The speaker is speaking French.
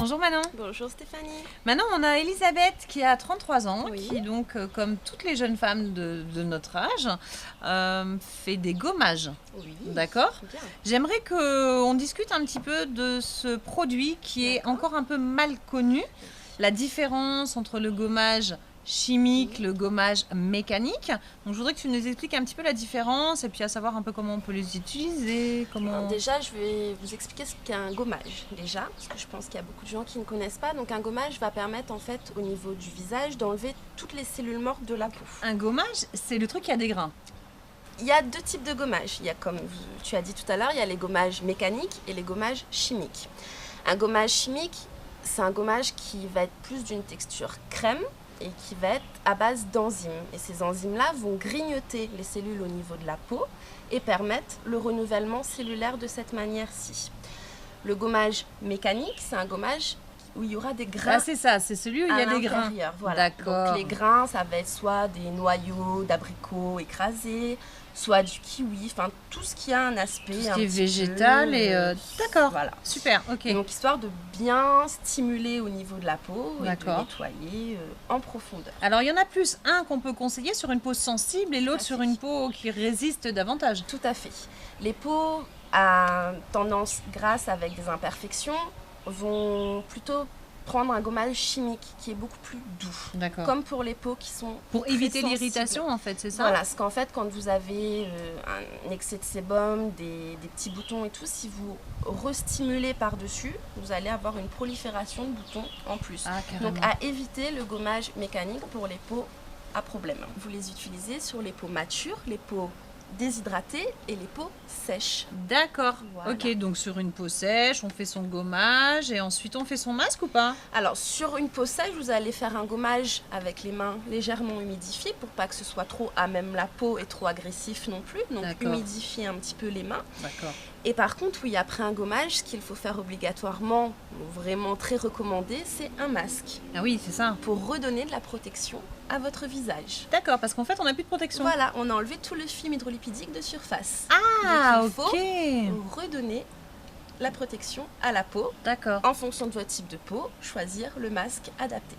Bonjour Manon. Bonjour Stéphanie. Manon, on a Elisabeth qui a 33 ans, Oui. qui donc, comme toutes les jeunes femmes de notre âge, fait des gommages. Oui. D'accord. Bien. J'aimerais qu'on discute un petit peu de ce produit qui est encore un peu mal connu, la différence entre le gommage chimique, le gommage mécanique. Donc je voudrais que tu nous expliques un petit peu la différence et puis à savoir un peu comment on peut les utiliser. Alors déjà, je vais vous expliquer ce qu'est un gommage, déjà, parce que je pense qu'il y a beaucoup de gens qui ne connaissent pas. Donc un gommage va permettre en fait au niveau du visage d'enlever toutes les cellules mortes de la peau. Un gommage, c'est le truc qui a des grains. Il y a deux types de gommages. Il y a, comme tu as dit tout à l'heure, il y a les gommages mécaniques et les gommages chimiques. Un gommage chimique, c'est un gommage qui va être plus d'une texture crème et qui va être à base d'enzymes. Et ces enzymes-là vont grignoter les cellules au niveau de la peau et permettre le renouvellement cellulaire de cette manière-ci. Le gommage mécanique, c'est un gommage où il y aura des grains. Ah, c'est ça, c'est celui où il y a des grains. Voilà. D'accord. Donc les grains, ça va être soit des noyaux d'abricots écrasés, soit du kiwi, enfin tout ce qui a un aspect Tout ce un qui est petit végétal peu, et d'accord. Voilà. Super, ok. Donc histoire de bien stimuler au niveau de la peau et de D'accord. nettoyer en profondeur. Alors il y en a plus un qu'on peut conseiller sur une peau sensible et l'autre à sur fait. une peau qui résiste davantage. Tout à fait. Les peaux à tendance grasse avec des imperfections vont plutôt prendre un gommage chimique qui est beaucoup plus doux. D'accord. Comme pour les peaux qui sont Pour très éviter sensibles. l'irritation en fait, c'est ça? Voilà, parce qu'en fait, quand vous avez un excès de sébum, des petits boutons et tout, si vous restimulez par-dessus, vous allez avoir une prolifération de boutons en plus. Ah, carrément. Donc à éviter le gommage mécanique pour les peaux à problème. Vous les utilisez sur les peaux matures, les peaux déshydratées et les peaux sèches. D'accord. Voilà. Ok, donc sur une peau sèche, on fait son gommage et ensuite on fait son masque ou pas? Alors sur une peau sèche, vous allez faire un gommage avec les mains légèrement humidifiées pour pas que ce soit trop à même la peau et trop agressif non plus. Donc D'accord. humidifier un petit peu les mains. D'accord. Et par contre, oui, après un gommage, ce qu'il faut faire obligatoirement, vraiment très recommandé, c'est un masque Ah oui, c'est ça. pour redonner de la protection à votre visage. D'accord, parce qu'en fait on n'a plus de protection. Voilà, on a enlevé tout le film hydrolipidique de surface. Ah, Donc, il faut ok. redonner la protection à la peau. D'accord. En fonction de votre type de peau, choisir le masque adapté.